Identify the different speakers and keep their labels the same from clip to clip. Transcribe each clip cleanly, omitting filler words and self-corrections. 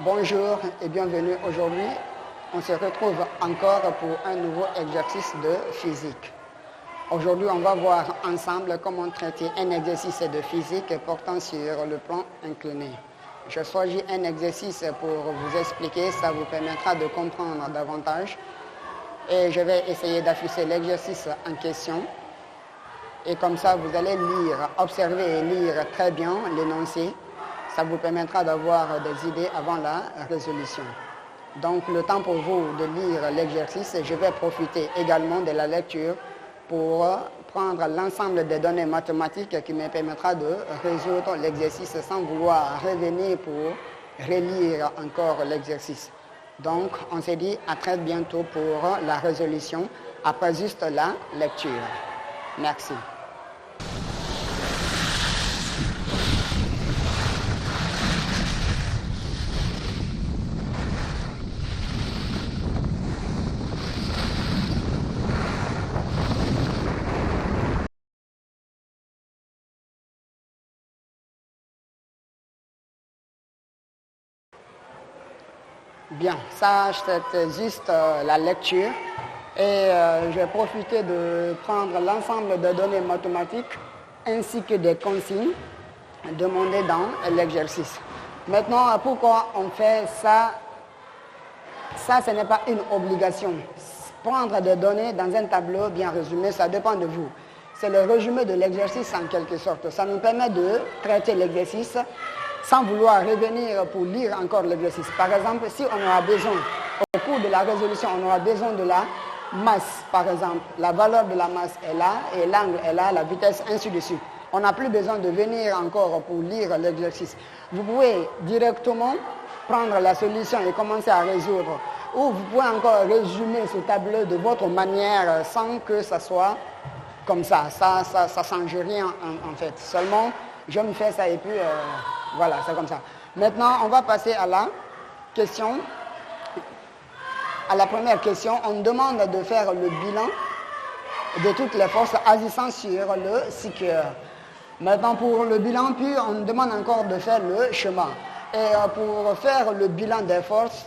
Speaker 1: Bonjour et bienvenue. Aujourd'hui, on se retrouve encore pour un nouveau exercice de physique. Aujourd'hui, on va voir ensemble comment traiter un exercice de physique portant sur le plan incliné. Je choisis un exercice pour vous expliquer, ça vous permettra de comprendre davantage. Et je vais essayer d'afficher l'exercice en question. Et comme ça, vous allez lire, observer et lire très bien l'énoncé. Ça vous permettra d'avoir des idées avant la résolution. Donc, le temps pour vous de lire l'exercice, je vais profiter également de la lecture pour prendre l'ensemble des données mathématiques qui me permettra de résoudre l'exercice sans vouloir revenir pour relire encore l'exercice. Donc, on se dit à très bientôt pour la résolution, après juste la lecture. Merci. Bien, ça c'est juste la lecture et je vais profiter de prendre l'ensemble des données mathématiques ainsi que des consignes demandées dans l'exercice. Maintenant, pourquoi on fait ça? Ça, ce n'est pas une obligation. Prendre des données dans un tableau bien résumé, ça dépend de vous. C'est le résumé de l'exercice en quelque sorte. Ça nous permet de traiter l'exercice sans vouloir revenir pour lire encore l'exercice. Par exemple, si on aura besoin, au cours de la résolution, on aura besoin de la masse, par exemple. La valeur de la masse est là, et l'angle est là, la vitesse, ainsi de suite. On n'a plus besoin de venir encore pour lire l'exercice. Vous pouvez directement prendre la solution et commencer à résoudre. Ou vous pouvez encore résumer ce tableau de votre manière sans que ça soit comme ça. Ça ne change rien en fait. Seulement, je me fais ça et puis voilà, c'est comme ça. Maintenant, on va passer à la question. À la première question, on demande de faire le bilan de toutes les forces agissant sur le skieur. Maintenant, pour le bilan, puis on demande encore de faire le chemin. Et pour faire le bilan des forces,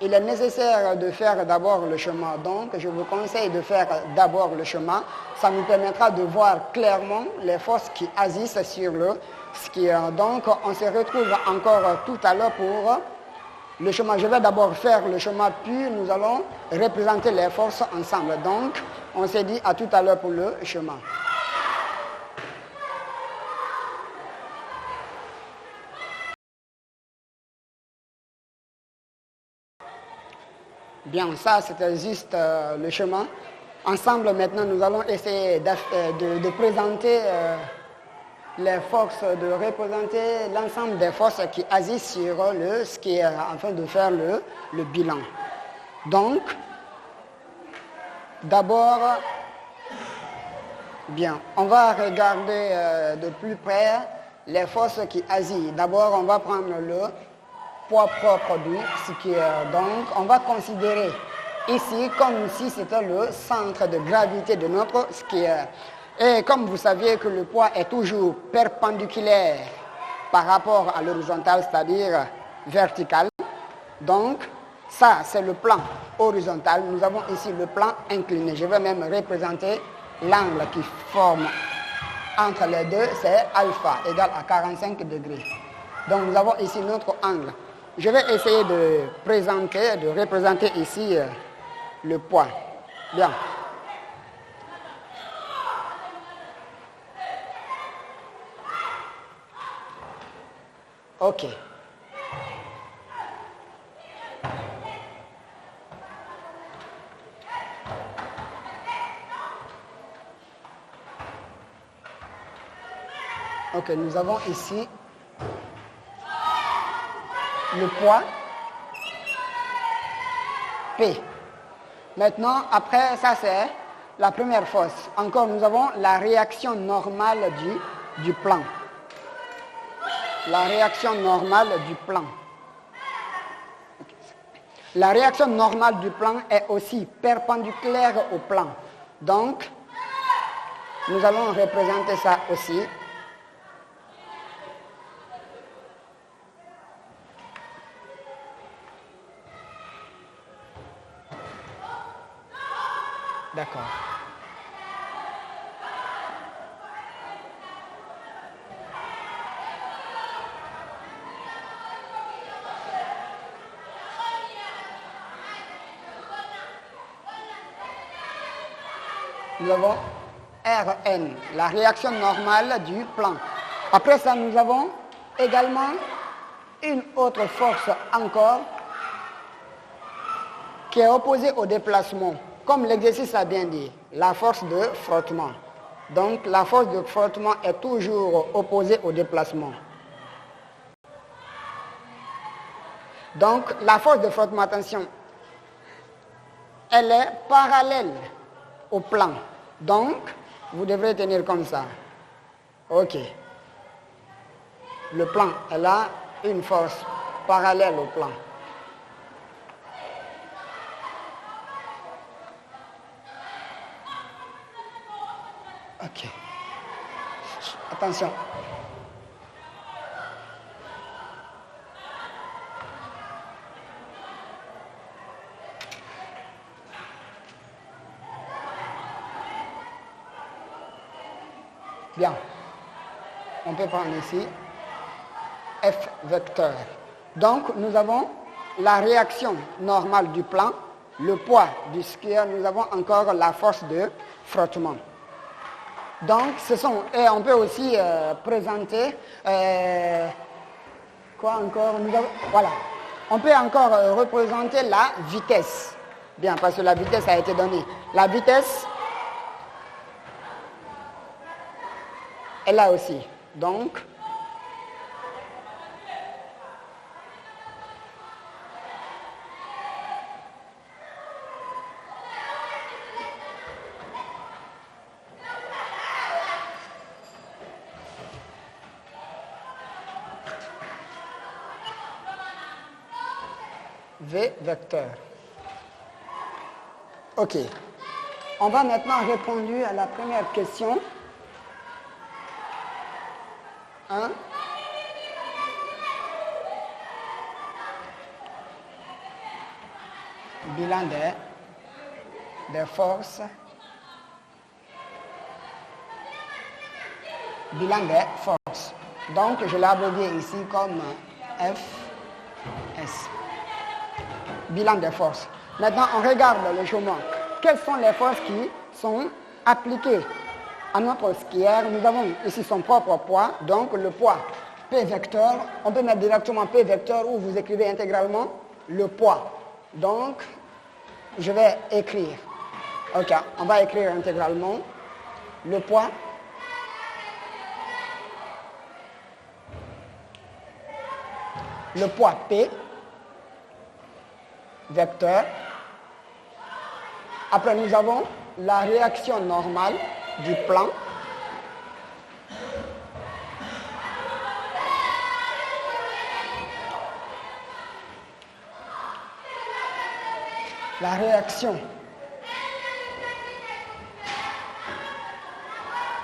Speaker 1: il est nécessaire de faire d'abord le chemin. Donc, je vous conseille de faire d'abord le chemin. Ça nous permettra de voir clairement les forces qui agissent sur le skieur. Donc, on se retrouve encore tout à l'heure pour le chemin. Je vais d'abord faire le chemin, puis nous allons représenter les forces ensemble. Donc, on s'est dit à tout à l'heure pour le chemin. Bien, ça c'était juste le chemin. Ensemble maintenant nous allons essayer de présenter les forces, de représenter l'ensemble des forces qui agissent sur le skieur afin de faire le bilan. Donc, d'abord, bien, on va regarder de plus près les forces qui agissent. D'abord, on va prendre le poids propre du skieur. Donc, on va considérer ici comme si c'était le centre de gravité de notre skieur. Et comme vous saviez que le poids est toujours perpendiculaire par rapport à l'horizontale, c'est-à-dire vertical, donc ça c'est le plan horizontal. Nous avons ici le plan incliné. Je vais même représenter l'angle qui forme entre les deux, c'est alpha égal à 45 degrés. Donc nous avons ici notre angle. Je vais essayer de représenter ici le poids. Bien. OK. OK, nous avons ici le poids P. Maintenant, après, ça c'est la première force. Encore, nous avons la réaction normale du plan. La réaction normale du plan. La réaction normale du plan est aussi perpendiculaire au plan. Donc, nous allons représenter ça aussi. D'accord. Nous avons Rn, la réaction normale du plan. Après ça, nous avons également une autre force encore qui est opposée au déplacement. Comme l'exercice a bien dit, la force de frottement. Donc la force de frottement est toujours opposée au déplacement. Donc la force de frottement, attention, elle est parallèle au plan. Donc, vous devrez tenir comme ça. OK. Le plan, elle a une force parallèle au plan. OK. Attention. Bien. On peut prendre ici F vecteur. Donc, nous avons la réaction normale du plan, le poids du skieur, nous avons encore la force de frottement. Donc, et on peut aussi présenter, quoi encore, voilà. On peut encore représenter la vitesse. Bien, parce que la vitesse a été donnée. La vitesse, est là aussi. Donc, V vecteur. OK. On va maintenant répondre à la première question. 1. Bilan des forces. Bilan des forces. Donc, je l'ai abrévié ici comme FS. Bilan des forces. Maintenant, on regarde le chemin. Quelles sont les forces qui sont appliquées à notre skieur? Nous avons ici son propre poids, donc le poids P vecteur. On peut mettre directement P vecteur ou vous écrivez intégralement le poids. Donc, je vais écrire. OK, on va écrire intégralement le poids. Le poids P vecteur. Après, nous avons la réaction normale du plan. La réaction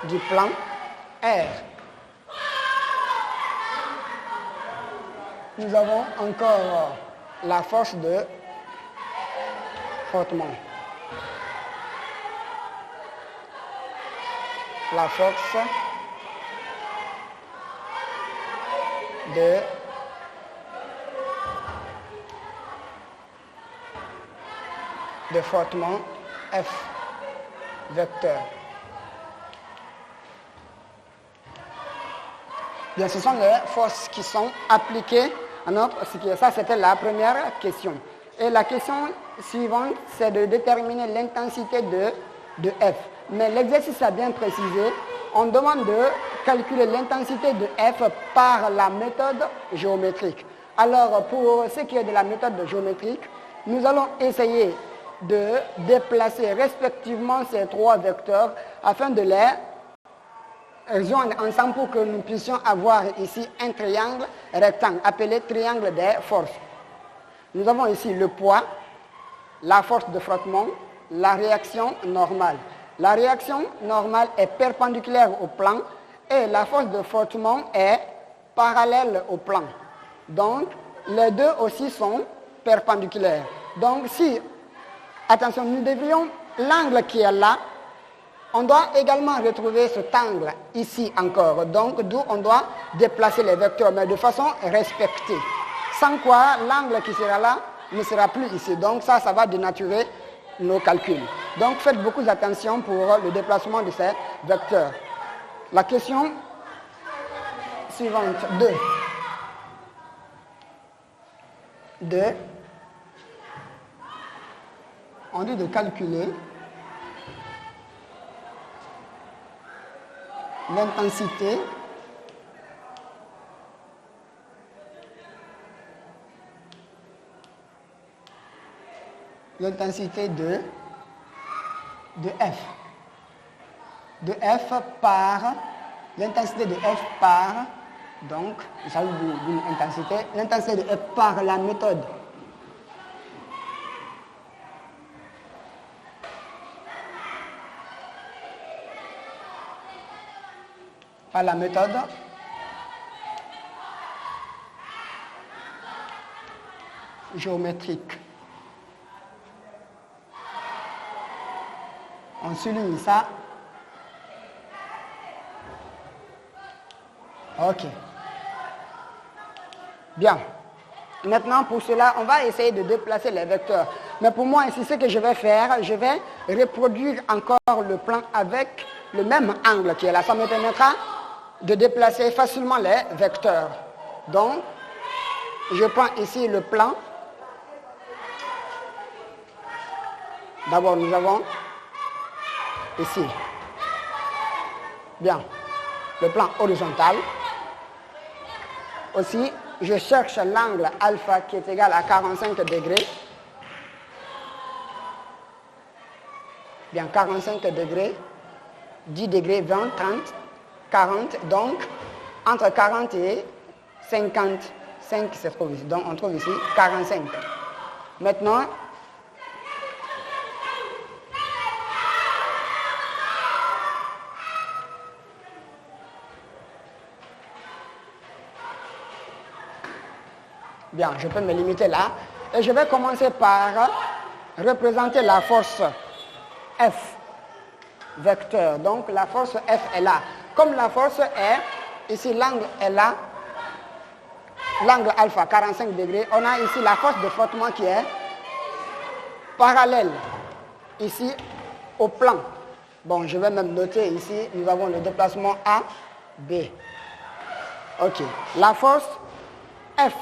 Speaker 1: du plan R. Nous avons encore la force de frottement. La force de frottement F vecteur. Bien, ce sont les forces qui sont appliquées à notre skieur. Ça, c'était la première question. Et la question suivante, c'est de déterminer l'intensité de F. Mais l'exercice a bien précisé, on demande de calculer l'intensité de F par la méthode géométrique. Alors, pour ce qui est de la méthode géométrique, nous allons essayer de déplacer respectivement ces trois vecteurs afin de les joindre ensemble pour que nous puissions avoir ici un triangle rectangle appelé triangle des forces. Nous avons ici le poids, la force de frottement, la réaction normale. La réaction normale est perpendiculaire au plan et la force de frottement est parallèle au plan. Donc, les deux aussi sont perpendiculaires. Donc, attention, nous devrions l'angle qui est là, on doit également retrouver cet angle ici encore. Donc, d'où on doit déplacer les vecteurs, mais de façon respectée. Sans quoi, l'angle qui sera là ne sera plus ici. Donc, ça va dénaturer nos calculs. Donc, faites beaucoup d'attention pour le déplacement de ces vecteurs. La question suivante, 2. 2. On dit de calculer l'intensité de F. De F par l'intensité de F par, donc, il s'agit d'une intensité, l'intensité de F par la méthode. Par la méthode géométrique. On souligne ça. Ok. Bien. Maintenant, pour cela, on va essayer de déplacer les vecteurs. Mais pour moi, ici, ce que je vais faire, je vais reproduire encore le plan avec le même angle qui est là. Ça me permettra de déplacer facilement les vecteurs. Donc, je prends ici le plan. D'abord, nous avons ici, bien, le plan horizontal. Aussi, je cherche l'angle alpha qui est égal à 45 degrés. Bien, 45 degrés, 10 degrés, 20, 30, 40. Donc, entre 40 et 55 qui se trouve ici. Donc, on trouve ici 45. Maintenant, bien, je peux me limiter là. Et je vais commencer par représenter la force F, vecteur. Donc, la force F est là. Comme la force est, ici l'angle est là, l'angle alpha, 45 degrés, on a ici la force de frottement qui est parallèle, ici, au plan. Bon, je vais même noter ici, nous avons le déplacement A, B. Ok. La force F,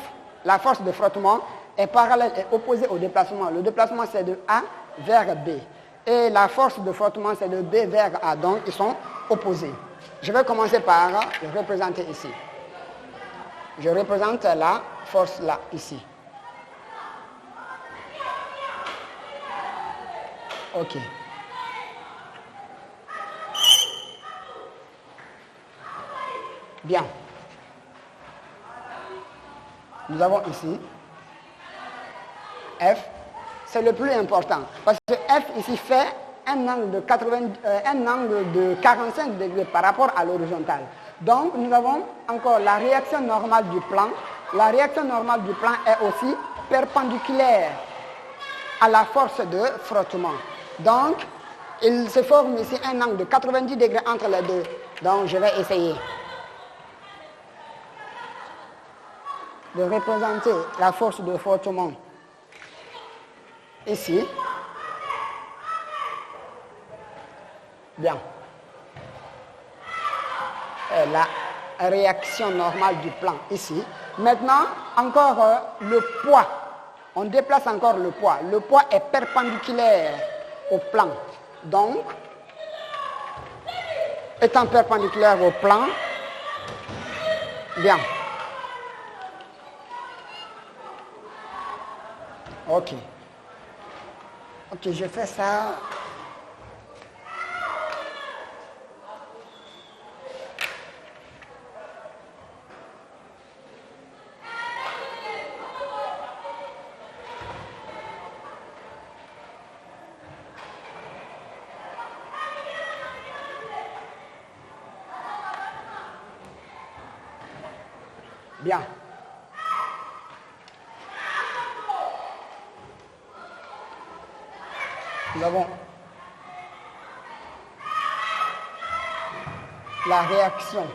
Speaker 1: la force de frottement, est parallèle et opposée au déplacement. Le déplacement, c'est de A vers B. Et la force de frottement, c'est de B vers A. Donc, ils sont opposés. Je vais commencer par le représenter ici. Je représente la force là, ici. Ok. Bien. Nous avons ici F, c'est le plus important. Parce que F ici fait un angle de 45 degrés par rapport à l'horizontale. Donc, nous avons encore la réaction normale du plan. La réaction normale du plan est aussi perpendiculaire à la force de frottement. Donc, il se forme ici un angle de 90 degrés entre les deux. Donc, je vais essayer de représenter la force de frottement ici. Bien. Et la réaction normale du plan ici. Maintenant, encore le poids. On déplace encore le poids. Le poids est perpendiculaire au plan. Donc, étant perpendiculaire au plan, bien. Ok. Ok, je fais ça. Bien. Nous avons la réaction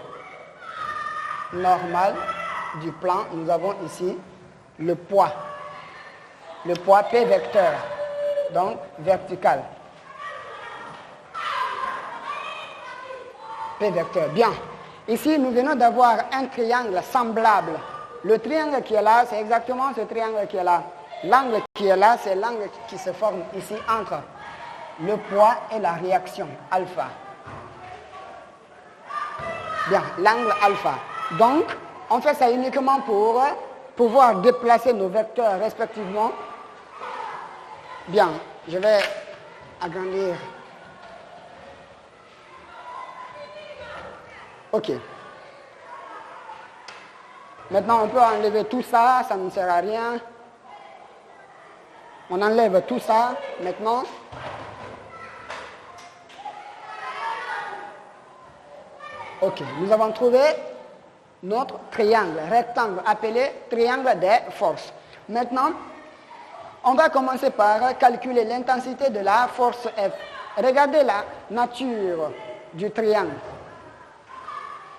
Speaker 1: normale du plan, nous avons ici le poids P vecteur, donc vertical. P vecteur, bien. Ici, nous venons d'avoir un triangle semblable. Le triangle qui est là, c'est exactement ce triangle qui est là. L'angle qui est là, c'est l'angle qui se forme ici entre le poids et la réaction alpha. Bien, l'angle alpha. Donc, on fait ça uniquement pour pouvoir déplacer nos vecteurs respectivement. Bien, je vais agrandir. OK. Maintenant, on peut enlever tout ça, ça ne sert à rien. On enlève tout ça maintenant. OK, nous avons trouvé notre triangle rectangle appelé triangle des forces. Maintenant, on va commencer par calculer l'intensité de la force F. Regardez la nature du triangle.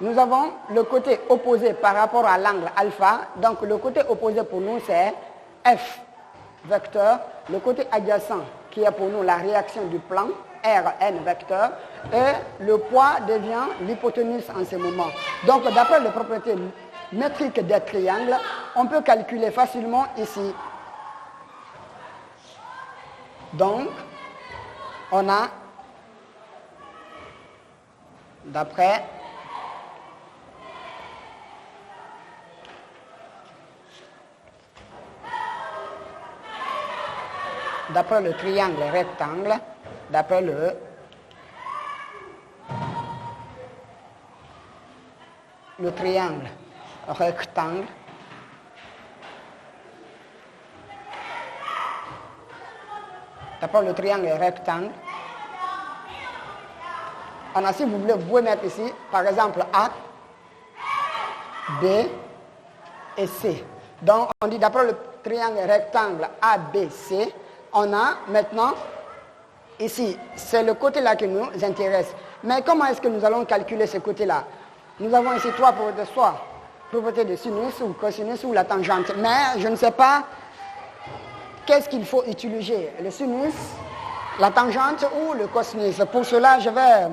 Speaker 1: Nous avons le côté opposé par rapport à l'angle alpha. Donc le côté opposé pour nous c'est F vecteur. Le côté adjacent qui est pour nous la réaction du plan, Rn vecteur. Et le poids devient l'hypoténuse en ce moment. Donc d'après les propriétés métriques des triangles, on peut calculer facilement ici. Donc on a d'après le triangle rectangle, d'après le triangle rectangle, on a, si vous voulez, vous pouvez mettre ici, par exemple, A, B et C. Donc, on dit d'après le triangle rectangle ABC, on a maintenant, ici, c'est le côté-là qui nous intéresse. Mais comment est-ce que nous allons calculer ce côté-là? Nous avons ici trois propriétés, soit propriété de sinus ou cosinus ou la tangente. Mais je ne sais pas qu'est-ce qu'il faut utiliser, le sinus, la tangente ou le cosinus. Pour cela, je vais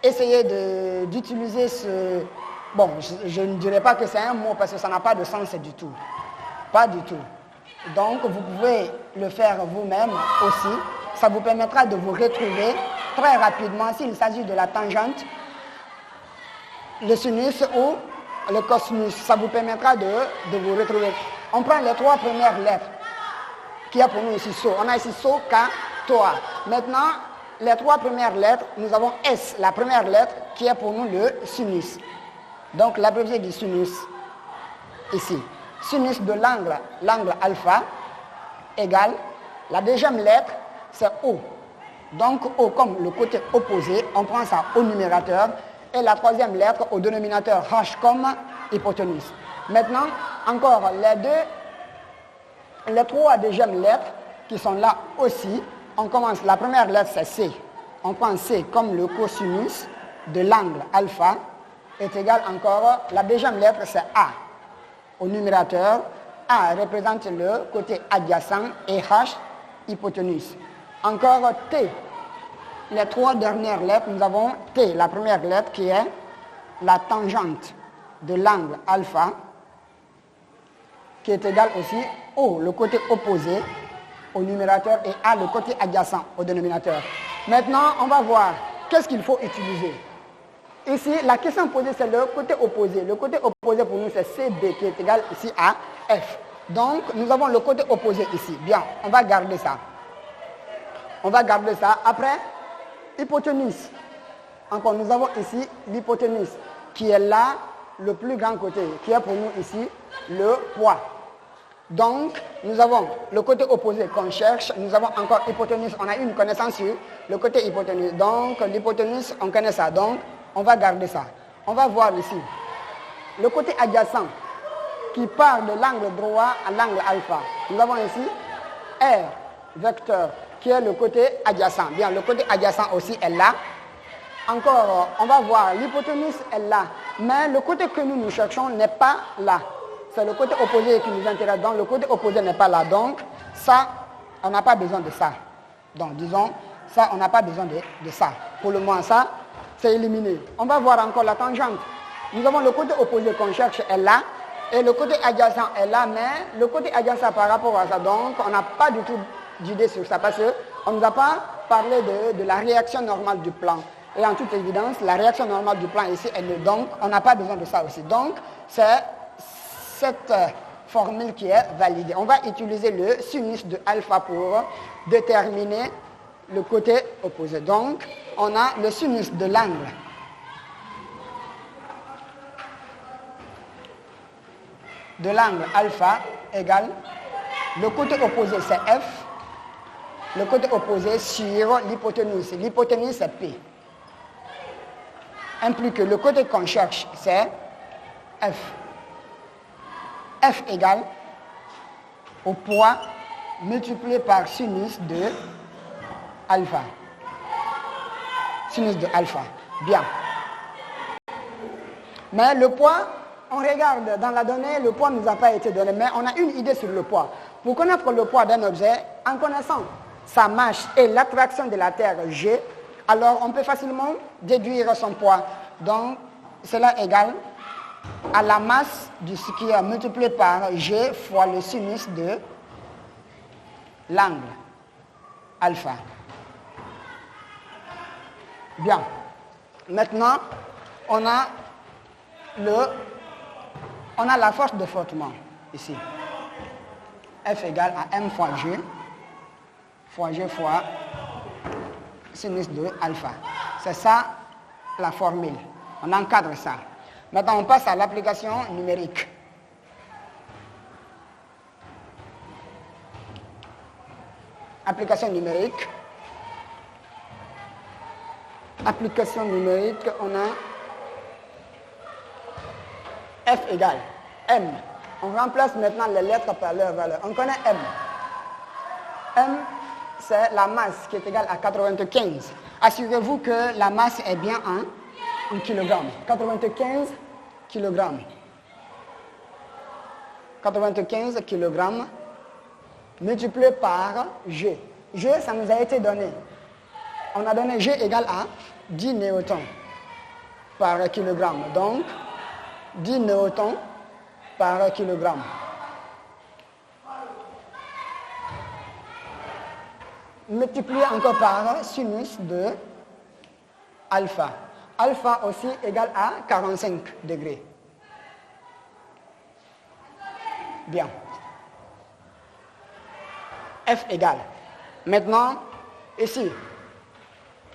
Speaker 1: essayer d'utiliser ce... Bon, je ne dirais pas que c'est un mot parce que ça n'a pas de sens du tout. Pas du tout. Donc, vous pouvez le faire vous-même aussi. Ça vous permettra de vous retrouver très rapidement s'il s'agit de la tangente, le sinus ou le cosinus. Ça vous permettra de vous retrouver. On prend les trois premières lettres qui a pour nous ici SO. On a ici SO, K, TOA. Maintenant, les trois premières lettres, nous avons S, la première lettre qui est pour nous le sinus. Donc, l'abréviation du sinus, ici. Sinus de l'angle alpha égale, la deuxième lettre, c'est O. Donc, O comme le côté opposé, on prend ça au numérateur. Et la troisième lettre au dénominateur, H comme hypoténuse. Maintenant, encore les trois deuxièmes lettres qui sont là aussi. On commence, la première lettre c'est C. On prend C comme le cosinus de l'angle alpha est égal encore, la deuxième lettre c'est A. Au numérateur, A représente le côté adjacent et H, hypoténuse. Encore T. Les trois dernières lettres, nous avons T, la première lettre qui est la tangente de l'angle alpha, qui est égale aussi O, le côté opposé au numérateur, et A, le côté adjacent au dénominateur. Maintenant, on va voir qu'est-ce qu'il faut utiliser. Ici, la question posée, c'est le côté opposé. Le côté opposé pour nous, c'est CB qui est égal ici à F. Donc, nous avons le côté opposé ici. Bien, on va garder ça. On va garder ça. Après, hypoténuse. Encore, nous avons ici l'hypoténuse qui est là, le plus grand côté, qui est pour nous ici le poids. Donc, nous avons le côté opposé qu'on cherche. Nous avons encore hypoténuse. On a une connaissance sur le côté hypoténuse. Donc, l'hypoténuse, on connaît ça. Donc, on va garder ça. On va voir ici le côté adjacent qui part de l'angle droit à l'angle alpha. Nous avons ici R vecteur qui est le côté adjacent. Bien, le côté adjacent aussi est là. encore, on va voir, l'hypoténuse est là, mais le côté que nous cherchons n'est pas là. C'est le côté opposé qui nous intéresse, donc le côté opposé n'est pas là. Donc, ça, on n'a pas besoin de ça. Donc, disons, ça, on n'a pas besoin de ça. Pour le moment, ça, c'est éliminé. On va voir encore la tangente. Nous avons le côté opposé qu'on cherche est là, et le côté adjacent est là, mais le côté adjacent par rapport à ça, donc, on n'a pas du tout d'idée sur ça, parce qu'on ne nous a pas parlé de la réaction normale du plan. Et en toute évidence, la réaction normale du plan ici est nulle. Donc, on n'a pas besoin de ça aussi. Donc, c'est cette formule qui est validée. On va utiliser le sinus de alpha pour déterminer le côté opposé. Donc, on a le sinus de l'angle. De l'angle alpha égale, le côté opposé c'est F, le côté opposé sur l'hypoténuse. L'hypoténuse c'est P. Implique que le côté qu'on cherche, c'est F. F égale au poids multiplié par sinus de alpha. Sinus de alpha. Bien. Mais le poids, on regarde dans la donnée, le poids ne nous a pas été donné, mais on a une idée sur le poids. Pour connaître le poids d'un objet, en connaissant sa masse et l'attraction de la Terre G, alors on peut facilement déduire son poids. Donc, cela égale à la masse du ce qui est multiplié par G fois le sinus de l'angle alpha. Bien. Maintenant, on a la force de frottement ici. F égale à M fois G fois sinus de alpha. C'est ça la formule. On encadre ça. Maintenant, on passe à l'application numérique. Application numérique. Application numérique, on a F égale M. On remplace maintenant les lettres par leur valeur. On connaît M. M, c'est la masse qui est égale à 95. Assurez-vous que la masse est bien en kilogramme. 95 kilogrammes. 95 kilogrammes multiplié par G. G, ça nous a été donné. On a donné G égale à 10 newtons par kilogramme. Donc, 10 newtons par kilogramme. Multiplié encore par sinus de alpha. Alpha aussi égale à 45 degrés. Bien. F égale. Maintenant, ici,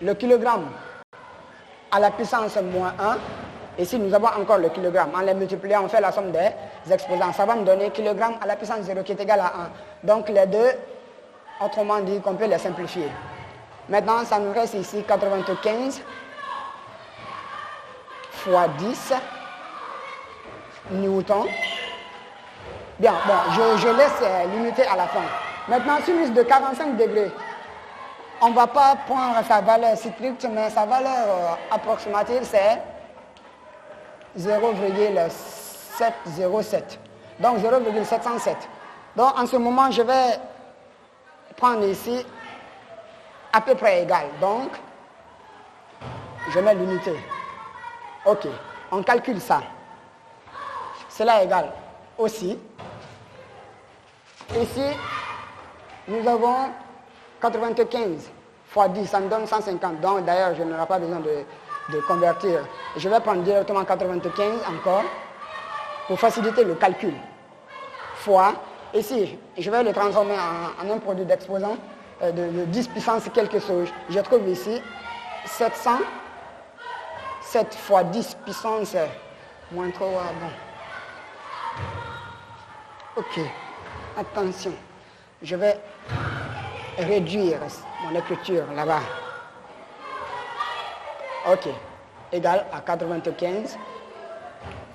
Speaker 1: le kilogramme à la puissance moins 1. Ici, nous avons encore le kilogramme. En les multipliant, on fait la somme des exposants. Ça va me donner kilogramme à la puissance 0 qui est égal à 1. Donc, les deux, autrement dit, qu'on peut les simplifier. Maintenant, ça nous reste ici 95 fois 10 newtons. Bien, bon, je laisse l'unité à la fin. Maintenant, sinus de 45 degrés. On ne va pas prendre sa valeur stricte, mais sa valeur approximative, c'est 0,707. Donc 0,707. Donc en ce moment, je vais prendre ici à peu près égal. Donc, je mets l'unité. OK. On calcule ça. Cela égale aussi. Ici, nous avons 95 fois 10, ça me donne 150. Donc d'ailleurs, je n'aurai pas besoin de convertir. Je vais prendre directement 95 encore pour faciliter le calcul. Fois, ici, je vais le transformer en un produit d'exposant de 10 puissance quelque chose. Je trouve ici 700, 7 fois 10 puissance moins 3. Bon. OK. Attention. Je vais réduire mon écriture là-bas. OK. Égal à 95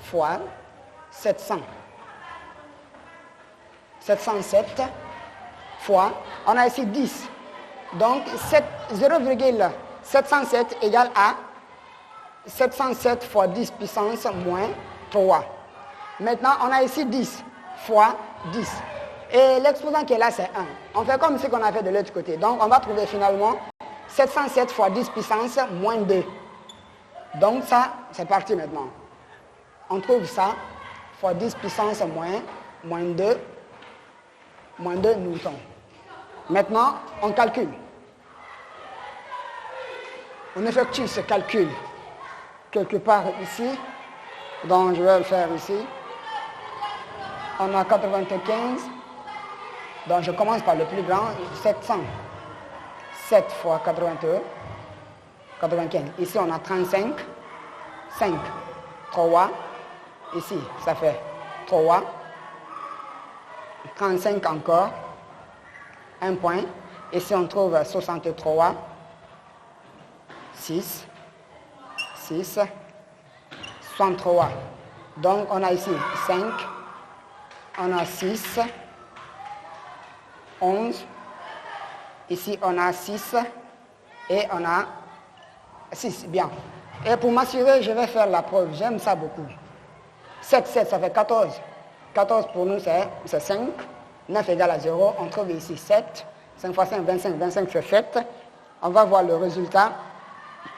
Speaker 1: fois 700. 707 fois, on a ici 10. Donc 0,707 égale à 707 fois 10 puissance moins 3. Maintenant, on a ici 10 fois 10. Et l'exposant qui est là, c'est 1. On fait comme ce qu'on a fait de l'autre côté. Donc, on va trouver finalement 707 fois 10 puissance moins 2. Donc, ça, c'est parti maintenant. On trouve ça fois 10 puissance moins 2 newtons. Maintenant, on calcule. On effectue ce calcul quelque part ici. Donc, je vais le faire ici. On a 95. Donc, je commence par le plus grand, 700. 7 fois 81, 95. Ici, on a 35. 5. 3. Ici, ça fait 3. 35 encore. 1 point. Ici, on trouve 63. 6. 63. Donc, on a ici 5. On a 6. 11. Ici, on a 6. Et on a 6. Bien. Et pour m'assurer, je vais faire la preuve. J'aime ça beaucoup. 7, ça fait 14. 14 pour nous, c'est 5. 9 égale à 0. On trouve ici 7. 5 fois 5, 25. 25, c'est 7. On va voir le résultat.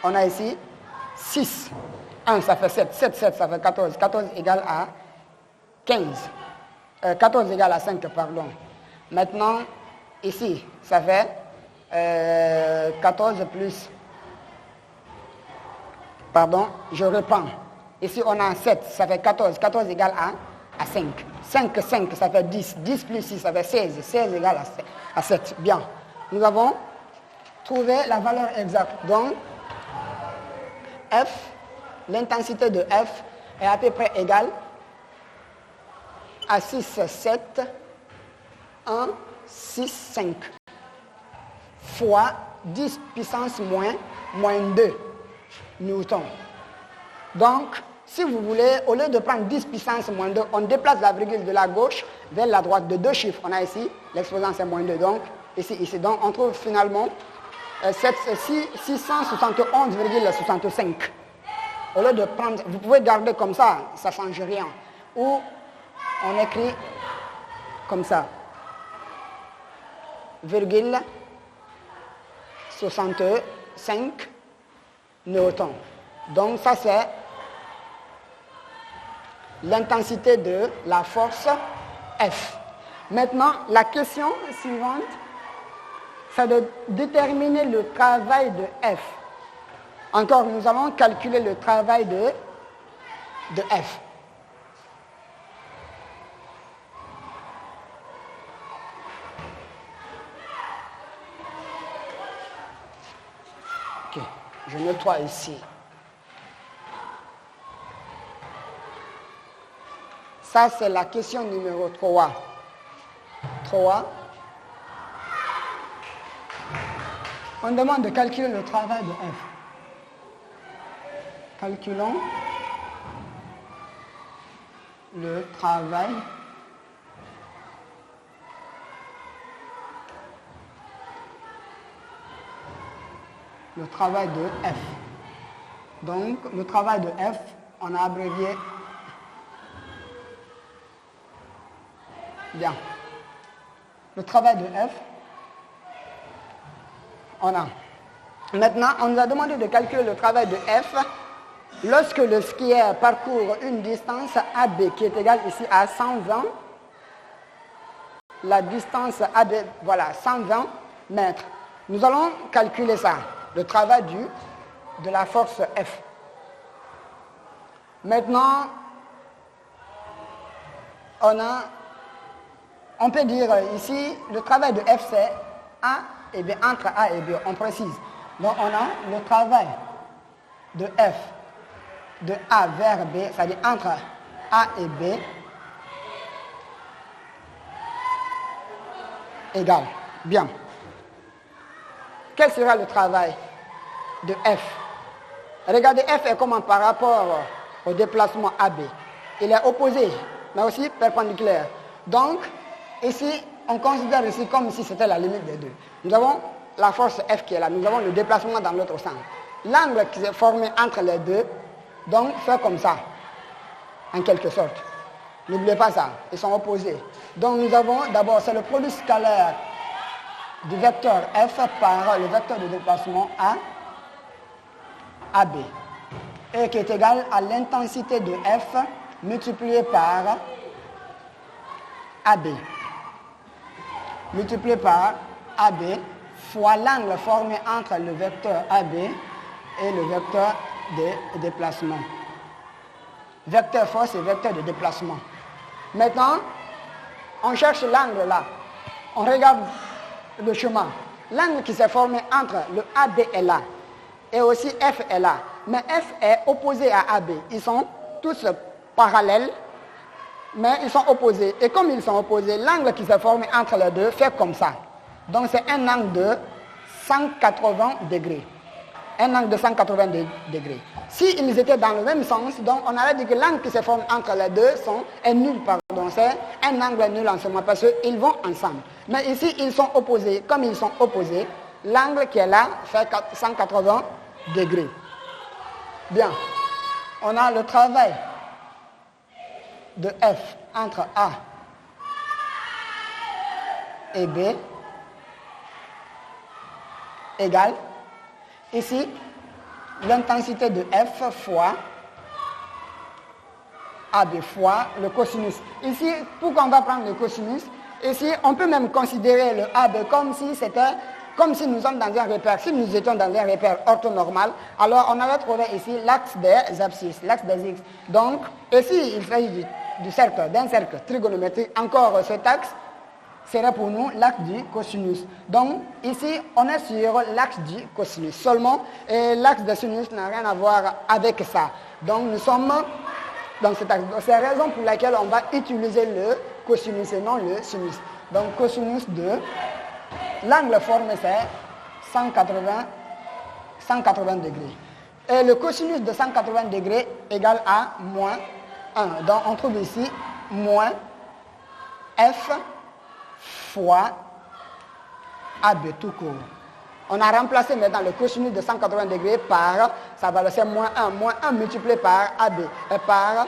Speaker 1: On a ici 6. 1, ça fait 7. 7, ça fait 14. 14 égale à 15. 14 égale à 5, pardon. Maintenant, ici, ça fait 14 plus... Pardon, je reprends. Ici, on a 7, ça fait 14. 14 égale à 5. 5, ça fait 10. 10 plus 6, ça fait 16. 16 égale à 7. Bien. Nous avons trouvé la valeur exacte. Donc, F, l'intensité de F est à peu près égale à 6, 7, 1, 6, 5 fois 10 puissance moins 2 newtons. Donc, si vous voulez, au lieu de prendre 10 puissance moins 2, on déplace la virgule de la gauche vers la droite de 2 chiffres. On a ici, l'exposant c'est moins 2, donc ici. Donc, on trouve finalement 671,65. Au lieu de prendre, vous pouvez garder comme ça ne change rien. Ou on écrit comme ça, virgule 65 newtons. Donc ça c'est l'intensité de la force F. Maintenant, la question suivante, c'est de déterminer le travail de F. Encore, nous allons calculer le travail de F. Ok, je nettoie ici. Ça, c'est la question numéro 3. 3. On demande de calculer le travail de F. Calculons le travail de F. Donc, le travail de F, on a abrévié. Bien. Le travail de F, on a. Maintenant, on nous a demandé de calculer le travail de F lorsque le skieur parcourt une distance AB qui est égale ici à 120. La distance AB, voilà, 120 mètres. Nous allons calculer ça, le travail de la force F. Maintenant, on peut dire ici, le travail de F, c'est A et B, entre A et B, on précise. Donc, on a le travail de F de A vers B, c'est-à-dire entre A et B, égal. Bien. Quel sera le travail de F? Regardez, F est comment par rapport au déplacement AB. Il est opposé, mais aussi perpendiculaire. Donc, ici, on considère ici comme si c'était la limite des deux. Nous avons la force F qui est là, nous avons le déplacement dans l'autre sens. l'angle qui s'est formé entre les deux, donc fait comme ça, en quelque sorte. N'oubliez pas ça, ils sont opposés. Donc nous avons d'abord, c'est le produit scalaire du vecteur f par le vecteur de déplacement AB, et qui est égal à l'intensité de f multiplié par AB, multiplié par AB fois l'angle formé entre le vecteur AB et le vecteur de déplacement. Vecteur force et vecteur de déplacement. Maintenant, on cherche l'angle là. On regarde le chemin. L'angle qui s'est formé entre le AB est là. Et aussi F est là. Mais F est opposé à AB. Ils sont tous parallèles, mais ils sont opposés. Et comme ils sont opposés, l'angle qui s'est formé entre les deux fait comme ça. Donc c'est un angle de 180 degrés. Un angle de 180 degrés. S'ils étaient dans le même sens, donc on aurait dit que l'angle qui se forme entre les deux est nul, pardon. C'est un angle nul en ce moment parce qu'ils vont ensemble. Mais ici, ils sont opposés. Comme ils sont opposés, l'angle qui est là fait 180 degrés. Bien. On a le travail de F entre A et B égale, ici, l'intensité de F fois AB fois le cosinus. Ici, pourquoi on va prendre le cosinus? Ici, on peut même considérer le AB comme si nous sommes dans un repère. Si nous étions dans un repère orthonormal, alors on allait trouver ici l'axe des abscisses, l'axe des X. Donc, ici, il s'agit du cercle, d'un cercle trigonométrique. Encore cet axe serait pour nous l'axe du cosinus. Donc, ici, on est sur l'axe du cosinus seulement, et l'axe de sinus n'a rien à voir avec ça. Donc, nous sommes dans cet axe. C'est la raison pour laquelle on va utiliser le cosinus et non le sinus. Donc, cosinus de l'angle formé, c'est 180 degrés. Et le cosinus de 180 degrés égale à moins 1. Donc, on trouve ici moins F fois AB tout court. On a remplacé maintenant le cosinus de 180 degrés par, ça va laisser moins 1 multiplié par AB, et par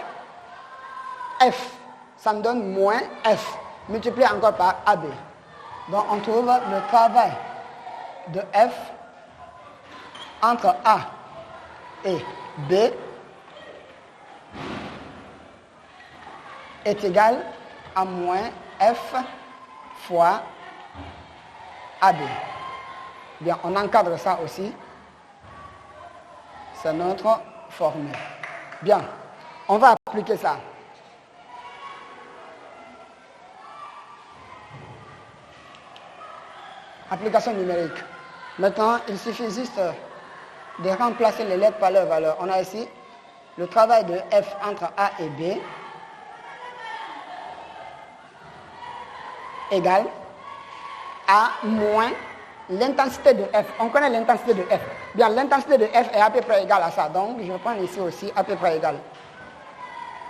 Speaker 1: F. Ça me donne moins F, multiplié encore par AB. Donc on trouve le travail de F entre A et B est égal à moins F fois AB. Bien, on encadre ça aussi. C'est notre formule. Bien, on va appliquer ça. Application numérique. Maintenant, il suffit juste de remplacer les lettres par leur valeur. On a ici le travail de F entre A et B égale à moins l'intensité de F. On connaît l'intensité de F. Bien, l'intensité de F est à peu près égale à ça. Donc, je vais prendre ici aussi à peu près égal.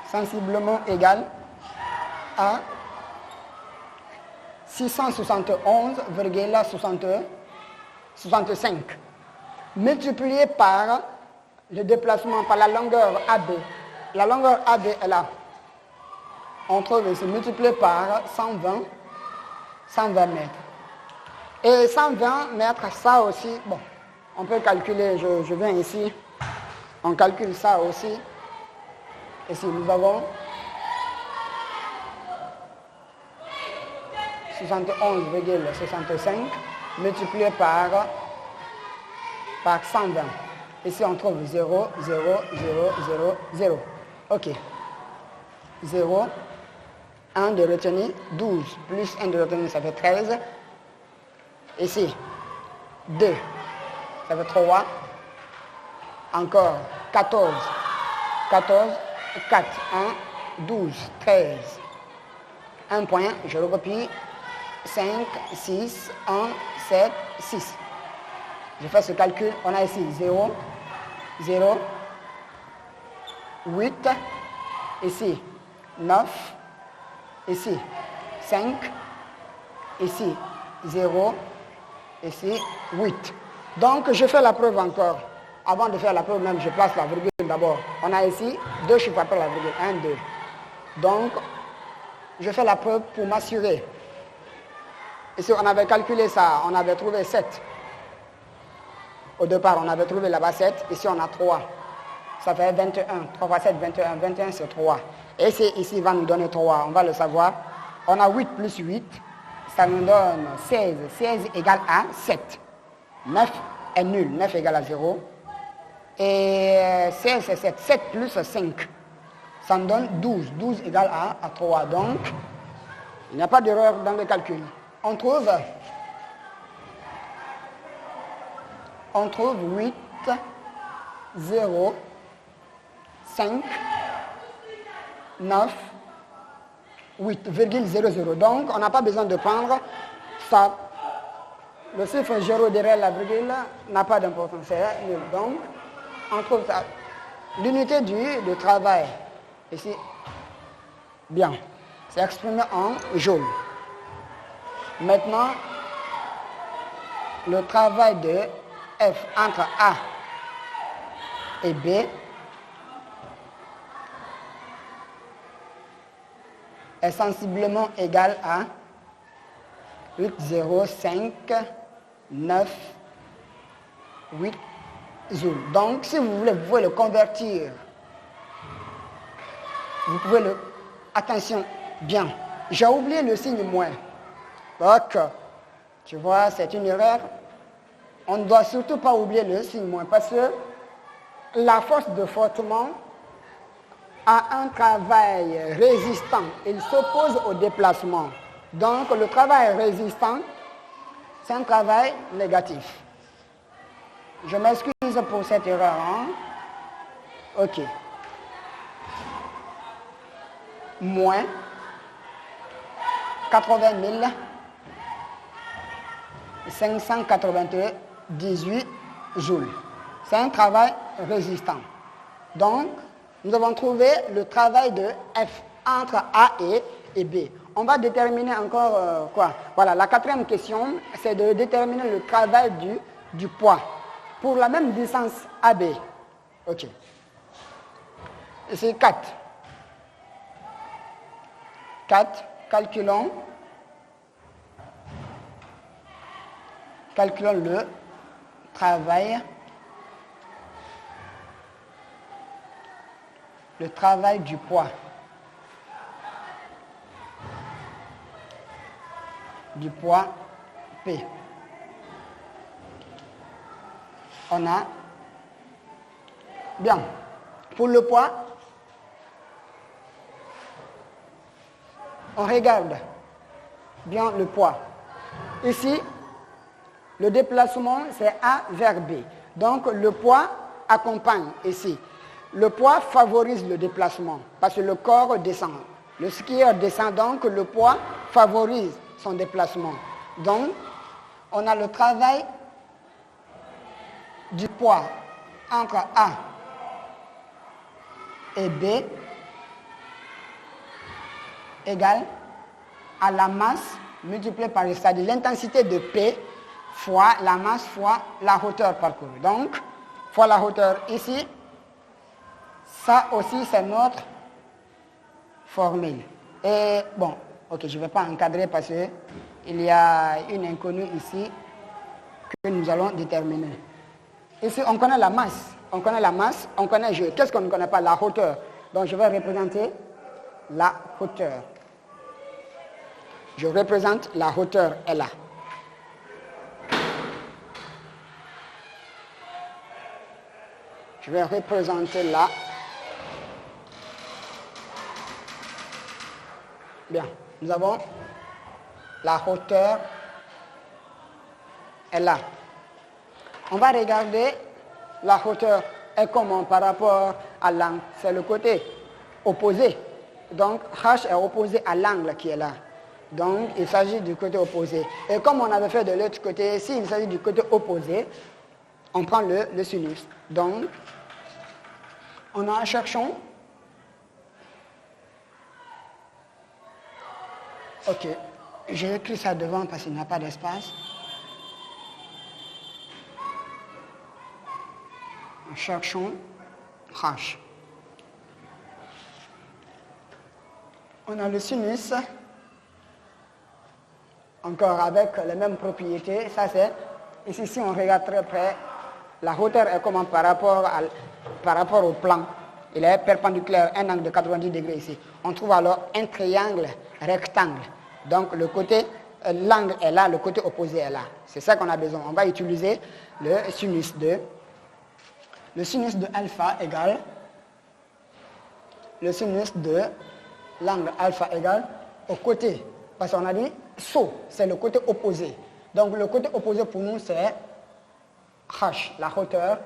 Speaker 1: Sensiblement égal à 671,65 multiplié par le déplacement, par la longueur AB. La longueur AB est là. On trouve ici multiplié par 120 mètres. Et 120 mètres, ça aussi, bon, on peut calculer, je viens ici, on calcule ça aussi. Ici, nous avons 71,65 multiplié par 120. Ici, on trouve 0, 0, 0, 0, 0. OK. 0, 1 de retenu, 12, plus 1 de retenu, ça fait 13. Ici, 2, ça fait 3. Encore 14, 14, 4, 1, 12, 13. Un point, je le copie. 5, 6, 1, 7, 6. Je fais ce calcul. On a ici 0, 0, 8, ici 9, ici 5, ici 0, ici 8. Donc je fais la preuve encore. avant de faire la preuve même, je place la virgule d'abord. On a ici 2 chiffres après la virgule, 1, 2. Donc, je fais la preuve pour m'assurer. Ici, on avait calculé ça, on avait trouvé 7. Au départ, on avait trouvé là-bas 7. Ici, on a 3. Ça fait 21. 3 fois 7, 21. 21, c'est 3. Et ici, il va nous donner 3. On va le savoir. On a 8 plus 8. Ça nous donne 16. 16 égale à 7. 9 est nul. 9 égale à 0. Et 16, c'est 7. 7 plus 5. Ça nous donne 12. 12 égale à 3. Donc, il n'y a pas d'erreur dans le calcul. On trouve 8, 0, 5, 9, 8,00. Donc, on n'a pas besoin de prendre ça. Le chiffre 0 derrière la virgule n'a pas d'importance. C'est nul. Donc, on trouve ça. L'unité de travail, ici, bien, c'est exprimé en joules. Maintenant, le travail de F entre A et B est sensiblement égal à 8,05,9,8 joules. Donc, si vous voulez, vous pouvez le convertir. Vous pouvez le... Attention, bien. J'ai oublié le signe moins. Donc, tu vois, c'est une erreur. On ne doit surtout pas oublier le signe moins parce que la force de frottement a un travail résistant. Il s'oppose au déplacement. Donc, le travail résistant, c'est un travail négatif. Je m'excuse pour cette erreur. Hein? OK. Moins 80 598 joules. C'est un travail résistant. Donc, nous avons trouvé le travail de F entre A et B. On va déterminer encore quoi? Voilà, la quatrième question, c'est de déterminer le travail du poids pour la même distance AB. OK. C'est 4. 4, calculons le travail du poids. Du poids P. On a, bien, pour le poids, on regarde bien le poids. Ici, le déplacement, c'est A vers B. Donc, le poids accompagne ici. Le poids favorise le déplacement parce que le corps descend. Le skieur descend, donc le poids favorise son déplacement. Donc, on a le travail du poids entre A et B égale à la masse multipliée par le stade. L'intensité de P fois la masse fois la hauteur parcourue. Donc, fois la hauteur ici. Ça aussi, c'est notre formule. Et bon, ok, je ne vais pas encadrer parce qu'il y a une inconnue ici que nous allons déterminer. Ici, on connaît la masse. On connaît la masse, on connaît G. Qu'est-ce qu'on ne connaît pas? La hauteur. Donc, je vais représenter la hauteur. Je représente la hauteur, elle est là. Je vais représenter la... Bien, nous avons la hauteur est là. On va regarder la hauteur est comment par rapport à l'angle. C'est le côté opposé. Donc, H est opposé à l'angle qui est là. Donc, il s'agit du côté opposé. Et comme on avait fait de l'autre côté, s'il s'agit du côté opposé, on prend le sinus. Donc, cherchons. Ok, j'ai écrit ça devant parce qu'il n'y a pas d'espace. Cherchons H. On a le sinus, encore avec les mêmes propriétés. Ça c'est, ici si on regarde très près, la hauteur est comment par rapport au plan. Il est perpendiculaire, un angle de 90 degrés ici. On trouve alors un triangle rectangle. Donc l'angle est là, le côté opposé est là. C'est ça qu'on a besoin. On va utiliser le sinus de alpha égale le sinus de l'angle alpha égale au côté. Parce qu'on a dit saut, c'est le côté opposé. Donc le côté opposé pour nous c'est H, la hauteur.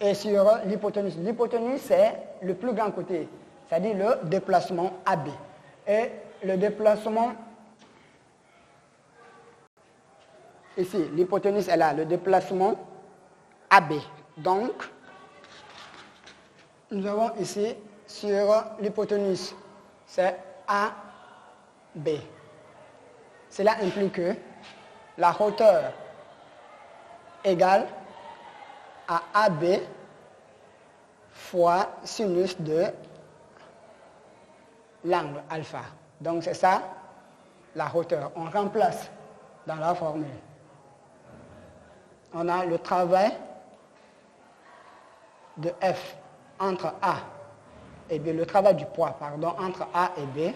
Speaker 1: Et sur l'hypoténuse. L'hypoténuse, c'est le plus grand côté, c'est-à-dire le déplacement AB. Et le déplacement, ici, l'hypoténuse est là, le déplacement AB. Donc, nous avons ici, sur l'hypoténuse, c'est AB. Cela implique que la hauteur égale à AB fois sinus de l'angle alpha. Donc c'est ça la hauteur. On remplace dans la formule. On a le travail de F entre A et B, le travail du poids, pardon, entre A et B,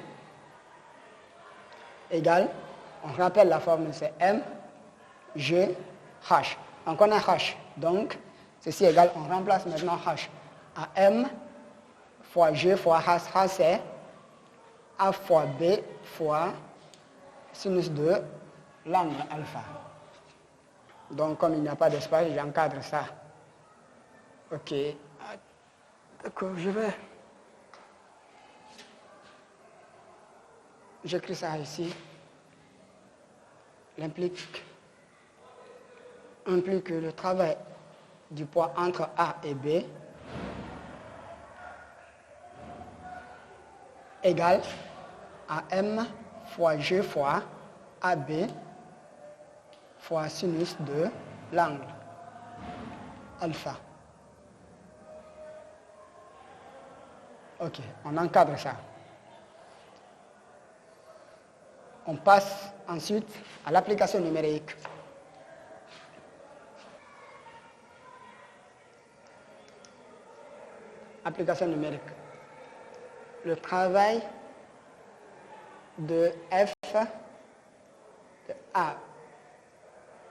Speaker 1: égale, on rappelle la formule, c'est M, G, H. On connaît H, donc ceci égale, on remplace maintenant H à M fois G fois H. H c'est A fois B fois sinus de l'angle alpha. Donc comme il n'y a pas d'espace, j'encadre ça. Ok. D'accord, j'écris ça ici. Implique que le travail du poids entre A et B égale à M fois G fois AB fois sinus de l'angle alpha. Ok, on encadre ça. On passe ensuite à l'application numérique. Application numérique. Le travail de F de A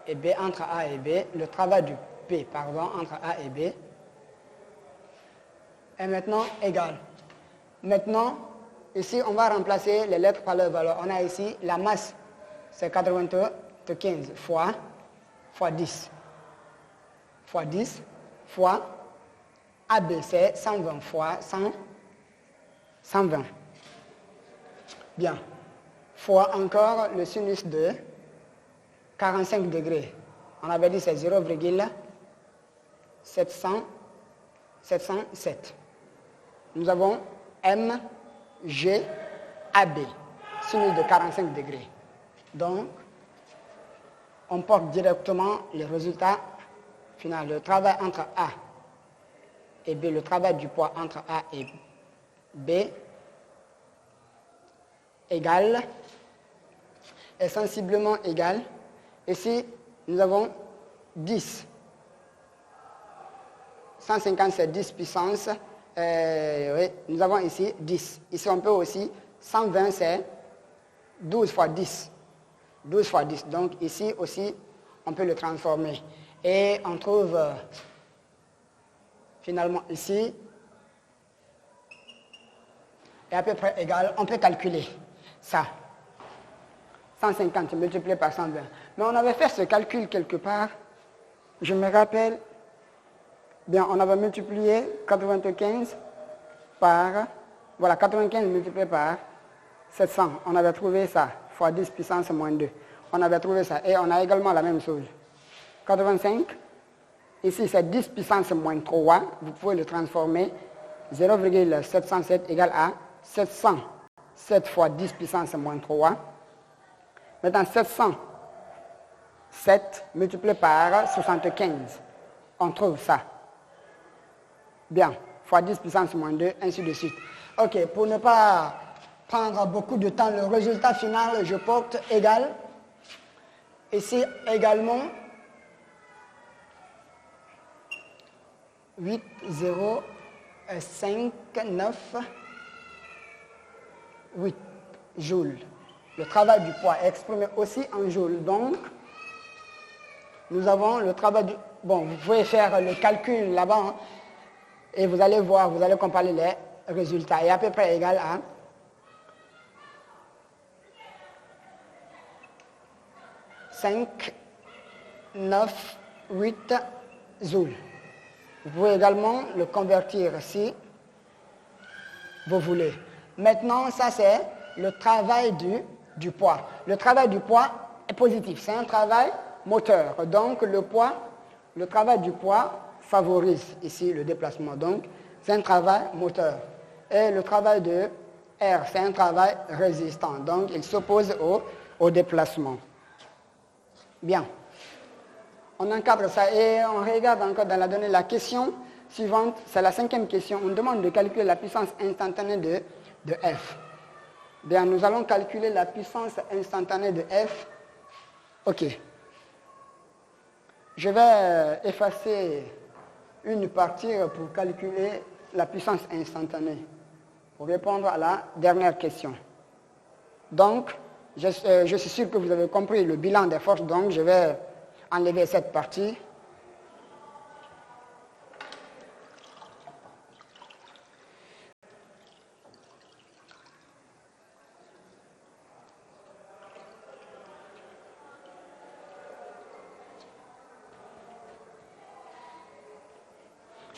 Speaker 1: et B entre A et B, le travail du P, pardon, entre A et B est maintenant égal. Maintenant, ici, on va remplacer les lettres par leur valeur. On a ici la masse, c'est 95 fois 10. Fois 10 fois AB, c'est 120 fois 120. Bien. Fois encore le sinus de 45 degrés. On avait dit c'est 0,707. Nous avons M, G, AB, sinus de 45 degrés. Donc, on porte directement le résultat final. Le travail entre A et B, le travail du poids entre A et B est sensiblement égal. Ici, nous avons 10. 150, c'est 10 puissance. Oui, nous avons ici 10. Ici, on peut aussi, 120, c'est 12 fois 10. 12 fois 10. Donc, ici aussi, on peut le transformer. Et on trouve, finalement, ici, est à peu près égal. On peut calculer ça. 150 multiplié par 120. Mais on avait fait ce calcul quelque part. Je me rappelle. Bien, on avait multiplié 95 par, voilà, 95 multiplié par 700. On avait trouvé ça, fois 10 puissance moins 2. On avait trouvé ça. Et on a également la même chose. 85, ici c'est 10 puissance moins 3. Vous pouvez le transformer. 0,707 égale à 707 fois 10 puissance moins 3. Maintenant, 707 multiplié par 75. On trouve ça. Bien, fois 10 puissance moins 2, ainsi de suite. Ok, pour ne pas prendre beaucoup de temps, le résultat final, je porte égal. Ici également 8, 0, 5, 9, 8 joules. Le travail du poids est exprimé aussi en joules. Donc, nous avons le travail du... Bon, vous pouvez faire le calcul là-bas, hein, et vous allez voir, vous allez comparer les résultats. Et à peu près égal à 5, 9, 8 joules. Vous pouvez également le convertir si vous voulez. Maintenant, ça c'est le travail du poids. Le travail du poids est positif. C'est un travail moteur. Donc le travail du poids favorise ici le déplacement. Donc c'est un travail moteur. Et le travail de R, c'est un travail résistant. Donc il s'oppose au déplacement. Bien. On encadre ça et on regarde encore dans la donnée la question suivante. C'est la 5e question. On demande de calculer la puissance instantanée de F. Bien, nous allons calculer la puissance instantanée de F. OK. Je vais effacer une partie pour calculer la puissance instantanée, pour répondre à la dernière question. Donc, je suis sûr que vous avez compris le bilan des forces, donc je vais enlever cette partie.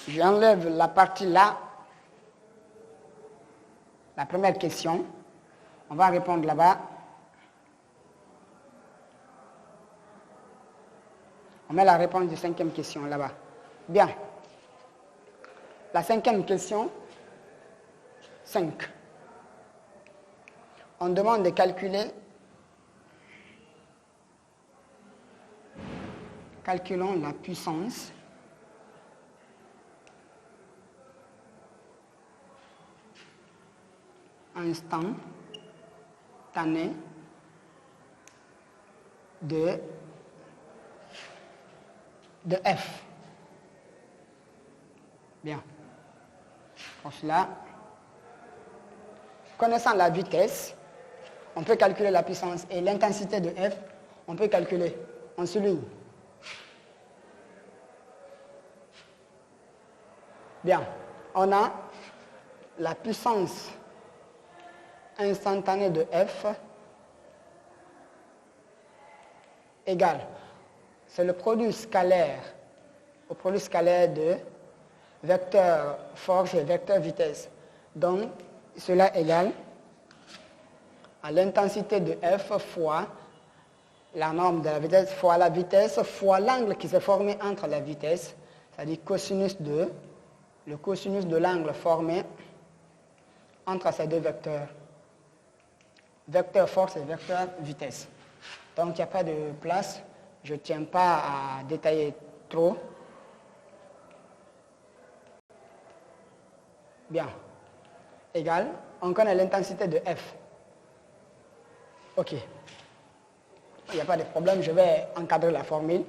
Speaker 1: J'enlève la partie là, la première question. On va répondre là-bas. On met la réponse de 5e question là-bas. Bien. La 5e question, 5. On demande de calculer. Calculons la puissance instantanée de F. Bien. Pour cela, connaissant la vitesse, on peut calculer la puissance et l'intensité de F, on peut calculer. On souligne. Bien. On a la puissance instantanée de F égale. C'est le produit scalaire au produit scalaire de vecteur force et vecteur vitesse. Donc, cela égale à l'intensité de F fois la norme de la vitesse fois la vitesse fois l'angle qui s'est formé entre la vitesse, c'est-à-dire le cosinus de l'angle formé entre ces deux vecteurs. Vecteur force et vecteur vitesse. Donc, il n'y a pas de place. Je ne tiens pas à détailler trop. Bien. Égal. On connaît l'intensité de F. OK. Il n'y a pas de problème. Je vais encadrer la formule.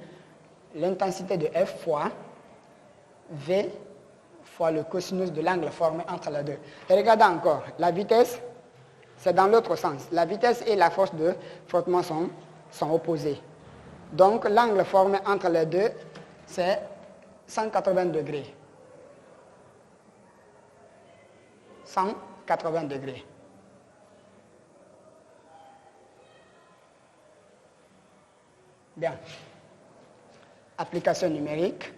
Speaker 1: L'intensité de F fois V fois le cosinus de l'angle formé entre les deux. Et regardez encore. La vitesse, c'est dans l'autre sens. La vitesse et la force de frottement sont opposées. Donc, l'angle formé entre les deux, c'est 180 degrés. 180 degrés. Bien. Application numérique.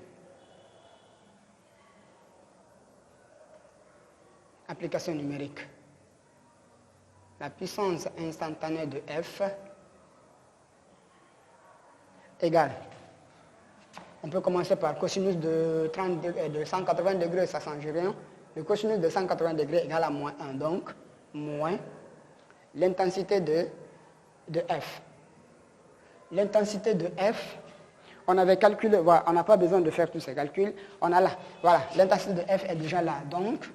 Speaker 1: Application numérique. La puissance instantanée de F égale. On peut commencer par cosinus de 180 degrés, ça ne change rien. Le cosinus de 180 degrés égale à moins 1. Donc, moins l'intensité de F. L'intensité de F, On avait calculé, voilà, on n'a pas besoin de faire tous ces calculs. On a là, voilà, l'intensité de F est déjà là. Donc,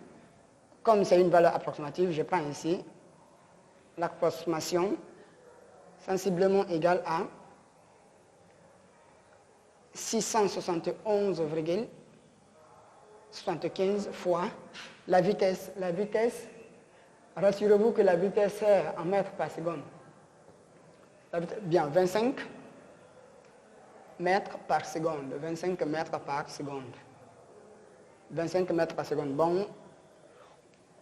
Speaker 1: comme c'est une valeur approximative, je prends ici l'approximation sensiblement égale à 671,75 fois la vitesse. La vitesse, rassurez-vous que la vitesse est en mètres par seconde. Bien, 25 mètres par seconde. 25 mètres par seconde. 25 mètres par seconde. Bon,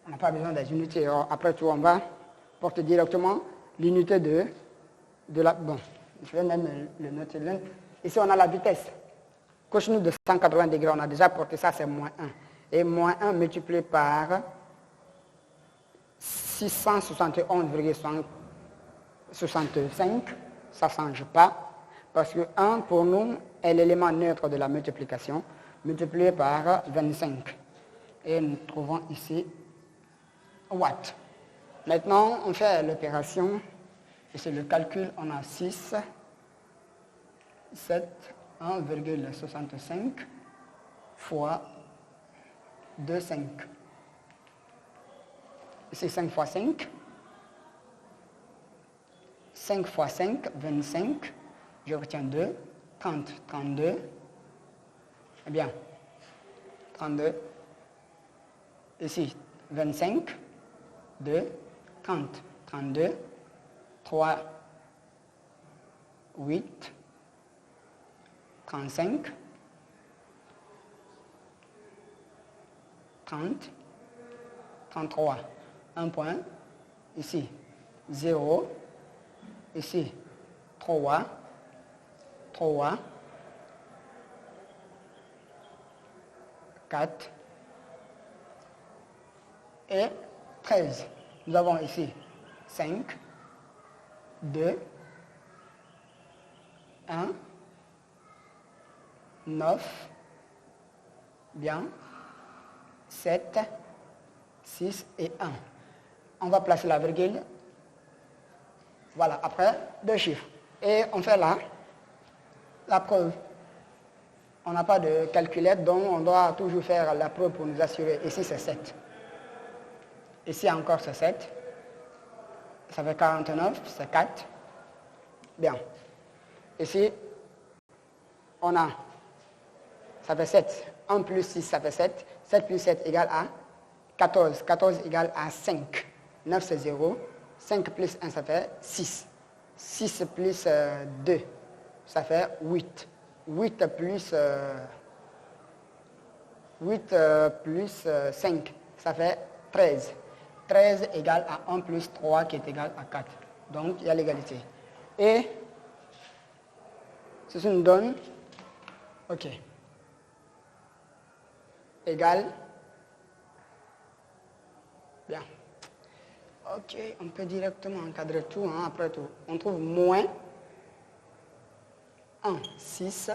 Speaker 1: on n'a pas besoin des unités. Alors, après tout, on va porter directement l'unité de la... Bon, je vais même le noter. Ici, on a la vitesse. Coche-nous de 180 degrés. On a déjà porté ça, c'est moins 1. Et moins 1 multiplié par 671,65, ça ne change pas. Parce que 1, pour nous, est l'élément neutre de la multiplication, multiplié par 25. Et nous trouvons ici watts. Maintenant, on fait l'opération. Et c'est le calcul, on a 6, 7, 1,65 fois 2, 5. Ici 5 fois 5. 5 fois 5, 25. Je retiens 2. 30, 32. Eh bien, 32. Ici, 25. 2, 30, 32. 3, 8, 35, 30, 33. Un point. Ici, 0. Ici, 3, 3, 4 et 13. Nous avons ici 5, 2, 1, 9, bien, 7, 6 et 1. On va placer la virgule. Voilà, après, 2 chiffres. Et on fait là la preuve. On n'a pas de calculette, donc on doit toujours faire la preuve pour nous assurer. Ici, c'est 7. Ici encore, c'est 7. Ça fait 49, c'est 4. Bien. Ici, on a, ça fait 7. 1 plus 6, ça fait 7. 7 plus 7 égale à 14. 14 égale à 5. 9, c'est 0. 5 plus 1, ça fait 6. 6 plus 2, ça fait 8. 8 plus 5, ça fait 13. 13 égale à 1 plus 3 qui est égal à 4. Donc, il y a l'égalité. Et ceci nous donne, OK, égal, bien. OK, on peut directement encadrer tout, hein, après tout. On trouve moins 1, 6,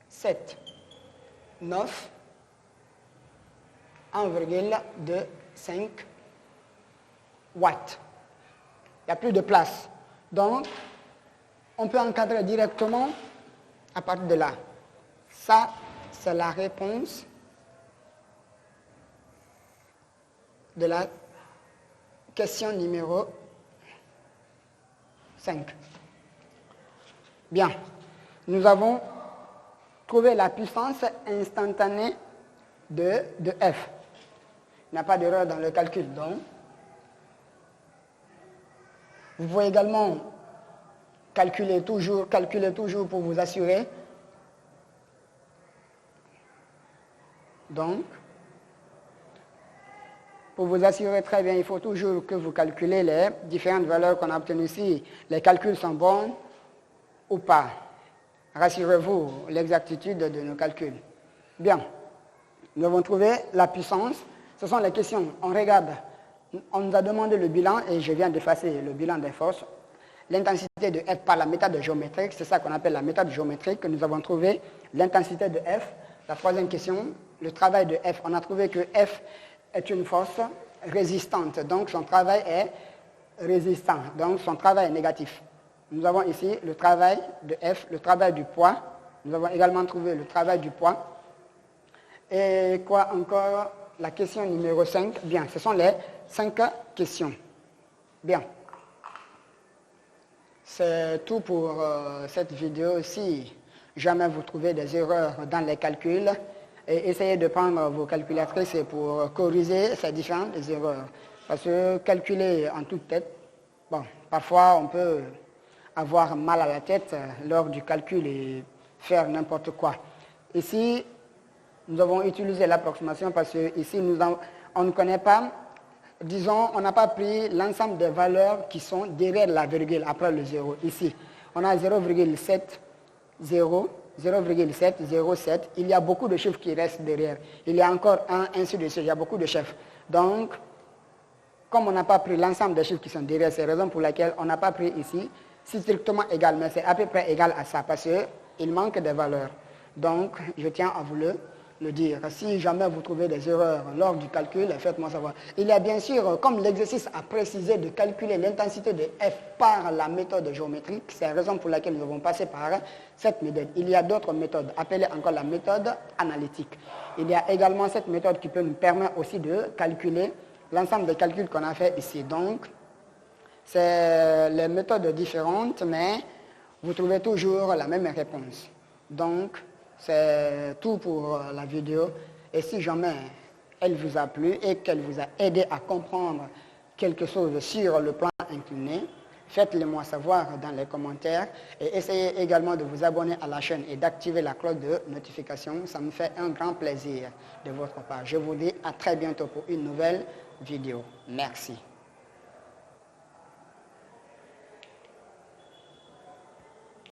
Speaker 1: 7, 9, 1,25 watts. Il n'y a plus de place. Donc, on peut encadrer directement à partir de là. Ça, c'est la réponse de la question numéro 5. Bien. Nous avons trouvé la puissance instantanée de F. Il n'y a pas d'erreur dans le calcul. Donc, vous pouvez également calculer toujours pour vous assurer. Donc, pour vous assurer très bien, il faut toujours que vous calculez les différentes valeurs qu'on a obtenues ici. Les calculs sont bons ou pas. Rassurez-vous, l'exactitude de nos calculs. Bien, nous avons trouvé la puissance. Ce sont les questions. On regarde, on nous a demandé le bilan et je viens d'effacer le bilan des forces. L'intensité de F par la méthode géométrique, c'est ça qu'on appelle la méthode géométrique. Nous avons trouvé l'intensité de F. La troisième question, le travail de F. On a trouvé que F est une force résistante, donc son travail est résistant, donc son travail est négatif. Nous avons ici le travail de F, le travail du poids. Nous avons également trouvé le travail du poids. Et quoi encore? La question numéro 5. Bien, ce sont les 5 questions. Bien. C'est tout pour cette vidéo. Si jamais vous trouvez des erreurs dans les calculs, et essayez de prendre vos calculatrices pour corriger ces différentes erreurs. Parce que calculer en toute tête, bon, parfois on peut avoir mal à la tête lors du calcul et faire n'importe quoi. Ici, nous avons utilisé l'approximation parce que ici, on ne connaît pas, disons, on n'a pas pris l'ensemble des valeurs qui sont derrière la virgule, après le 0. Ici, on a 0,7, 0, 0,7, 0,7. Il y a beaucoup de chiffres qui restent derrière. Il y a encore 1, ainsi de suite. Il y a beaucoup de chiffres. Donc, comme on n'a pas pris l'ensemble des chiffres qui sont derrière, c'est la raison pour laquelle on n'a pas pris ici, c'est strictement égal, mais c'est à peu près égal à ça, parce qu'il manque des valeurs. Donc, je tiens à vous le dire. Si jamais vous trouvez des erreurs lors du calcul, faites-moi savoir. Il y a bien sûr, comme l'exercice a précisé de calculer l'intensité de F par la méthode géométrique, c'est la raison pour laquelle nous avons passé par cette méthode. Il y a d'autres méthodes, appelées encore la méthode analytique. Il y a également cette méthode qui peut nous permettre aussi de calculer l'ensemble des calculs qu'on a fait ici. Donc, c'est les méthodes différentes, mais vous trouvez toujours la même réponse. Donc, c'est tout pour la vidéo. Et si jamais elle vous a plu et qu'elle vous a aidé à comprendre quelque chose sur le plan incliné, faites-le moi savoir dans les commentaires et essayez également de vous abonner à la chaîne et d'activer la cloche de notification. Ça me fait un grand plaisir de votre part. Je vous dis à très bientôt pour une nouvelle vidéo. Merci.